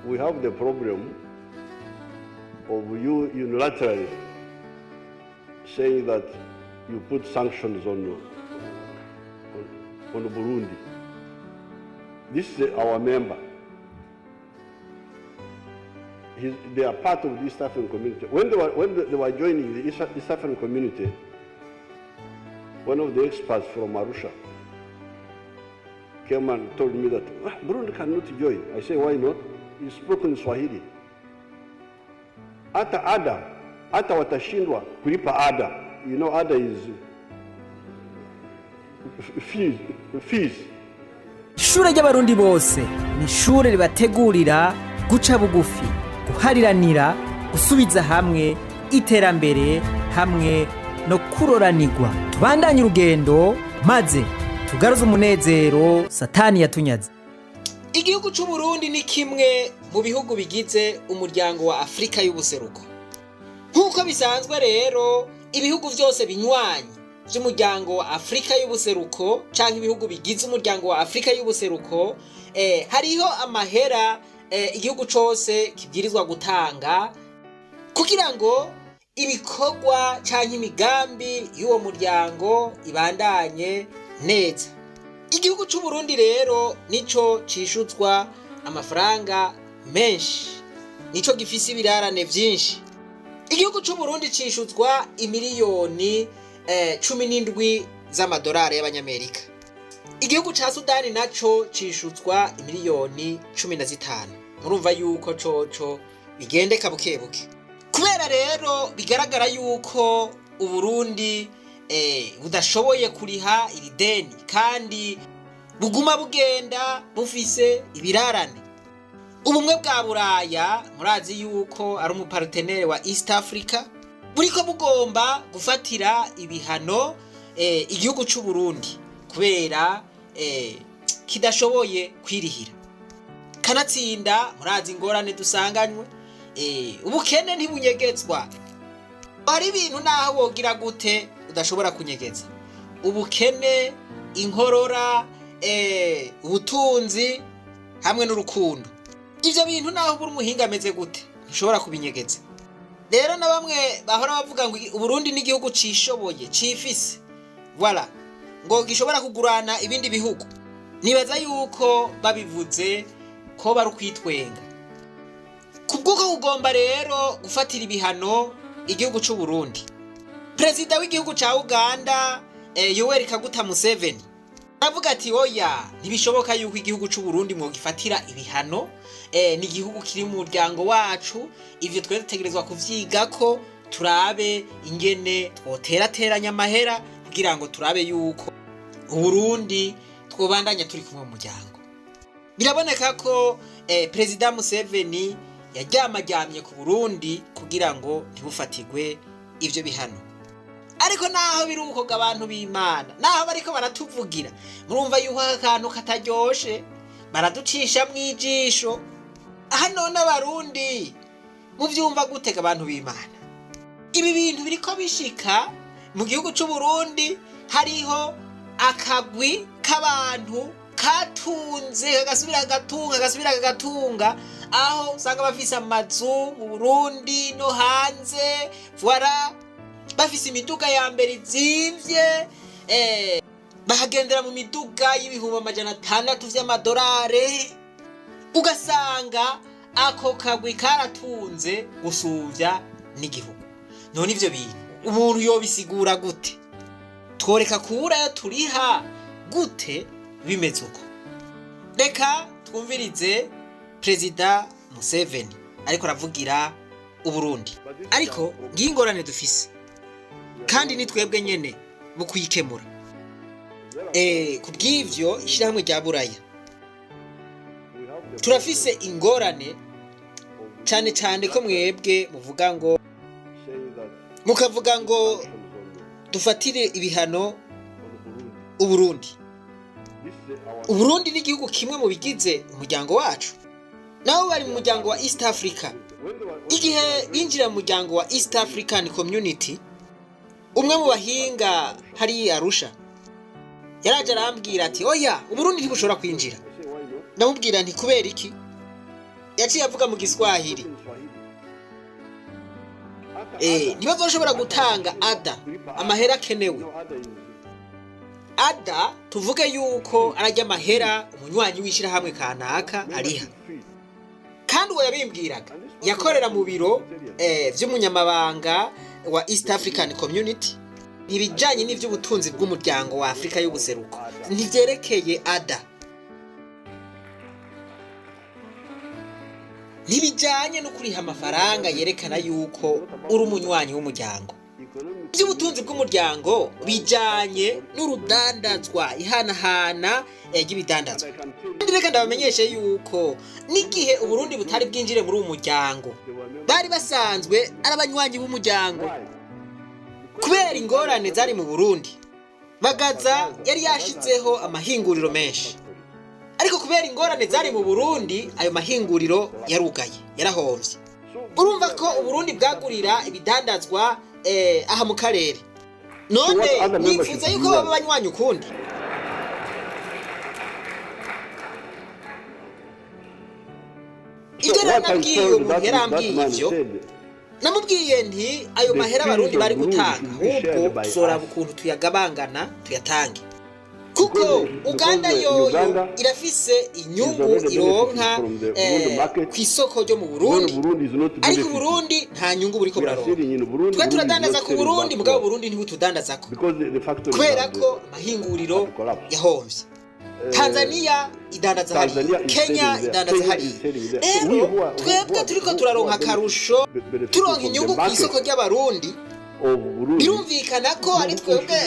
we have the problem of you unilaterally saying that you put sanctions on Burundi. This is our member. They are part of the East African community. When they were joining the East African community, one of the experts from Arusha came and told me that Burundi cannot join. I say, why not? He spoke in Swahili. Hata watashindwa kulipa ada. You know, ada is fees. Ishure ry'abarundi bose ni ishure ribategurira guca bugufi, guhariranira, gusubiza hamwe iterambere hamwe no kuroranirwa. Tubandanye urugendo maze tugaruze umunezero satani yatunyaze. Igihugu cy'u Burundi ni kimwe mu bihugu bigize umuryango wa Afrika y'ubuseruko. Nkuko bisanzwe rero ibihugu byose binywanye by'umuryango wa Afrika y'ubuseruko canke ibihugu bigize umuryango wa Afrika y'ubuseruko hariho amahera igihugu cyose kibwirizwa gutanga kugira ngo ibikorwa canke imigambi y'uwo muryango ibandanye neza. Igihugu cy'u Burundi rero nico cishuzwa amafaranga menshi, nico gifise ibirarane vyinshi. Igihugu cy'u Burundi cishuzwa imiliyoni 17 z'amadolari y'abanyamerika. Igihugu ca Sudani naco cishuzwa imiliyoni 15. Murumva yuko coco bigendeka bukebuke. Kubera rero bigaragara yuko Uburundi budashoboye kuriha iri deni kandi buguma bugenda bufise ibirarane. Ubumwe bwa Buraya murazi yuko ari umupartenere wa East Africa buriko bugomba gufatira ibihano igihugu cy'u Burundi kubera kidashoboye kwirihira. Kanatsinda murazi ingorane dusanganywe ubukene ntibunyegezwa. Ari ibintu naho wogira gute udashobora kunyegeza. Ubukene, inkorora, ubutunzi hamwe n'urukundo. Ivyo bintu naho buri muhinga ameze gute ntushobora kubinyegeza. Rero na bamwe bahora bavuga ngo Uburundi ni igihugu cishoboye, cifise. Voilà. Ngo gishobora kugurana ibindi bihugu. Nibaza yuko babivuze ko bari kwitwenga. Kubwuko ugomba rero gufatira ibihano igihugu cy'u Burundi. Perezida w'igihugu ca Uganda Yoweri Kaguta Museveni avuga ati oya ntibishoboka yuko igihugu cy'u Burundi mwo gifatira ibihano ni igihugu kiri mu muryango wacu, ivyo twese dutegerezwa kuvyiga ko turabe ingene twoterateranya amahera kugira ngo turabe yuko Burundi twobandanya turi kumwe mu muryango. Biraboneka ko Perezida Museveni yajyamajyamye ku Burundi kugira ngo ntibufatigwe ivyo bihano. Ariko naho biruko abantu b'Imana naho bariko baratuvugira murumva yuko akantu kataryoshe baraducisha mwijisho. Hano n'abarundi muvyumva gutega abantu b'Imana. Ibi bintu biriko bishika mu gihugu cy'u Burundi hariho akagwi k'abantu katunze kagasubira kagatunga aho usanga bafise amazu mu Burundi no hanze. Voilà. Bafise imiduga ya mbere izimvye bahagendera mu miduga y'ibihumbi 600 vy'amadolari. Ugasanga ako kagwi karatunze gusuvya n'igihugu. None ivyo bintu umuntu yobisigura gute? Tworeka kura turiha gute bimeze uko? Reka twumvirize Perezida Museveni ariko aravugira Uburundi. Ariko ngingorane dufise kandi ni twebwe nyene mu kuyikemura. Kubw'ivyo ishirahamwe rya Buraya turafise ingorane cyane cyane ko mwebwe muvuga ngo mukavuga ngo dufatire ibihano Uburundi. Uburundi ni igihugu kimwe mu bigize umuryango wacu. Nabo bari mu muryango wa East Africa. Igihe binjira mu muryango wa East African Community, umwe mu bahinga hari Arusha yaraje arambwira ati oya Uburundi ntibushobora kwinjira. Ndamubwira nti kubera iki? yaciye avuga mu Giswahili ntibazoshobora gutanga ada amahera akenewe. Ada tuvuge yuko arajya amahera umunywanyi w'ishirahamwe kanaka ariha, kandi uwo yabimbwiraga yakorera mu biro vy'umunyamabanga wa East African Community. Ntibijanye n'ivy'ubutunzi bw'umuryango wa Afrika y'ubuseruko, ntivyerekeye ada, ntibijanye no kuriha amafaranga yerekana yuko uri umunywanyi w'umuryango. Ivy'ubutunzi bw'umuryango bijanye n'urudandazwa, ihanahana ry'ibidandazwa. Kandi reka ndabamenyeshe yuko n'igihe Uburundi butari bwinjire muri uwo muryango bari basanzwe ari abanywanyi b'umuryango. Kubera ingorane zari mu Burundi, Bagaza yari yashizeho amahinguriro menshi, ariko kubera ingorane zari mu Burundi ayo mahinguriro yarugaye, yarahomvye. Urumva ko Uburundi bwagurira ibidandazwa aha mu karere. None nifuza yuko baba banywanyi ukundi. Ibyo nabwiye umuntu yarambwiye ivyo, namubwiye nti ayo mahera abarundi bari gutanga ahubwo tuzoraba ukuntu tuyagabangana tuyatange, kuko Uganda yoyo irafise inyungu ironka ku isoko ryo mu Burundi, ariko Burundi nta nyungu buriko buraronka. Twe turadandaza ku Burundi, mugabo Burundi ntibutudandazako kubera ko amahinguriro yahomvye. Tanzania idandaza hari, Kenya idandaza hari. Rero twebwe turiko turaronka akarusho, turonka inyungu ku isoko ry'abarundi. Birumvikana ko ari twebwe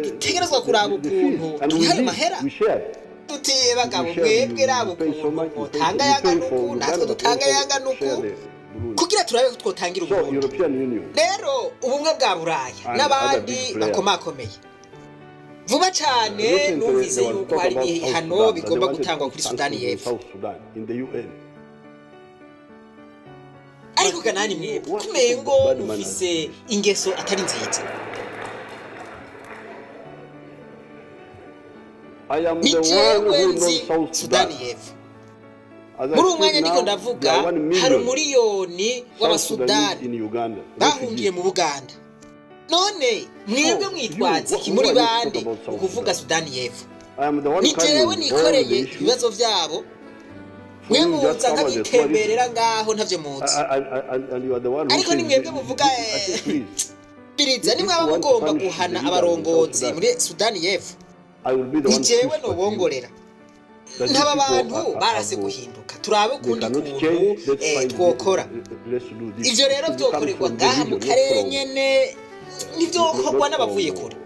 dutegerezwa kuraba ukuntu tuyayo mahera. Tuti bagabo mwebwe rabo ukuntu mutanga yanganuku, natwe dutanga yanganuku, kugira turabe ko twotangira Uburundi. Rero ubumwe bwa Buraya n'abandi bakomakomeye vuba cyane numvise yuko hari ibihano bigomba gutangwa kuri Sudani y'Epfo. Ariko kanani mwebwe kumengo mufise ingeso atari nziza. Ni jewe nzi Sudani y'Epfo. Muri umwanya ndiko ndavuga hari umuriyoni w'Abasudani bahungiye mu Buganda. None mwebwe mwitwazi iki muri bande ukuvuga Sudani y'Epfo? Ni jewe nikoreye ibibazo vyabo, mwe muza nkabitemberera ngaho ntavyo muzi. Ariko ni mwebwe muvuga biriza, ni mwaba mugomba guhana abarongozi muri Sudani y'Epfo. Ni jewe nobongorera. Ntaba bantu barase guhinduka, turabe kundi kuntu twokora. Ivyo rero vyokorerwa ngaha mu karere nyene, nivyo kogwa n'abavuye kure.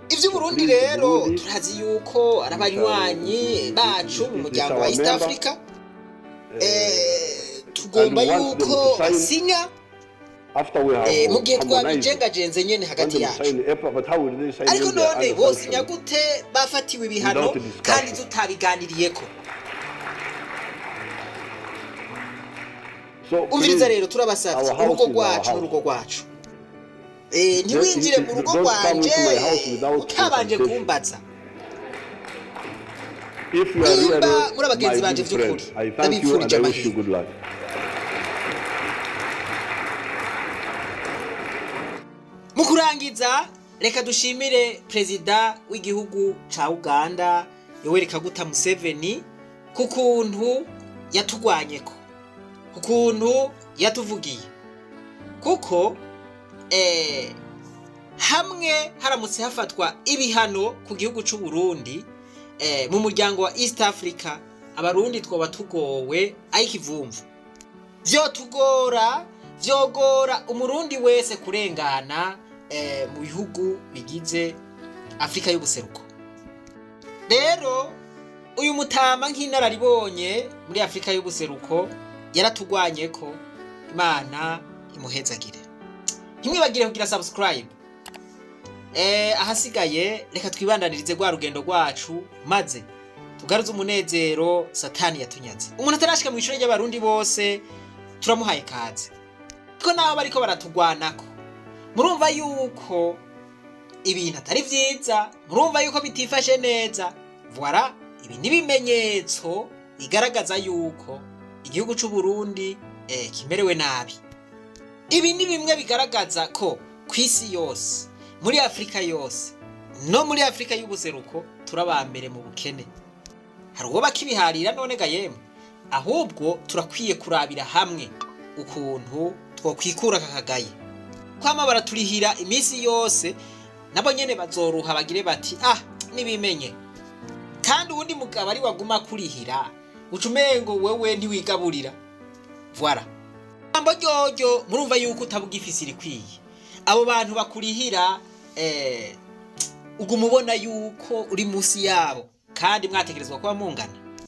Ivy'Uburundi rero turazi yuko ari abanywanyi bacu mu muryango wa East Africa. Tugomba yuko basinya mu gihe twabijengajenze nyene hagati yacu. Ariko none bosinya gute bafatiwe ibihano kandi tutabiganiriyeko? Umviriza rero, turabasavye urugo rwacu n'urugo rwacu. Ntiwinjire mu rugo rwanje utabanje kumbaza. Nimba muri abagenzi banje vy'ukuri ndabipfurije amahirwe. Mu kurangiza, reka dushimire Perezida w'igihugu ca Uganda Yoweri Kaguta Museveni ku kuntu yatugwanyeko, ku kuntu yatuvugiye, kuko hamwe haramutse hafatwa ibihano ku gihugu c'u Burundi mu muryango wa East Africa, abarundi twoba tugowe ayikivumvu. Vyogora umurundi wese kurengana mu bihugu bigize Afrika y'ubuseruko. Rero uyu mutama nk'inararibonye muri Afrika y'ubuseruko yaratugwanyeko, Imana imuhezagire. Ntimwibagire kugira subscribe. Ahasigaye reka twibandanirize gwa rugendo rwacu, maze tugaruze umunezero Satani yatunyaze. Umuntu atarashika mu ishuri ry'abarundi bose turamuhaye kaze, ko naho bariko baratugwanako murumva yuko ibintu atari vyiza, murumva yuko bitifashe neza. Voilà, ibi ni bimenyetso bigaragaza yuko igihugu c'Uburundi kimerewe nabi. Ibi ni bimwe bigaragaza ko kw'isi yose, muri Afrika yose, no muri Afrika y'ubuseruko turabambere mu bukene. Hari uwo bakibiharira none ga yemwe, ahubwo turakwiye kurabira hamwe ukuntu twokwikura kakagaye. Kwama baraturihira iminsi yose, nabo nyene bazoruha bagire bati nibimenye. Kandi uwundi mugabo ari waguma kurihira, ucumengo wewe ntiwigaburira. Voilà. Ambo ryoryo murumva yuko utabugifise irikwiye. Abo bantu bakurihira ugumubona yuko uri musi yabo kandi mwatekerezwa kuba mungana.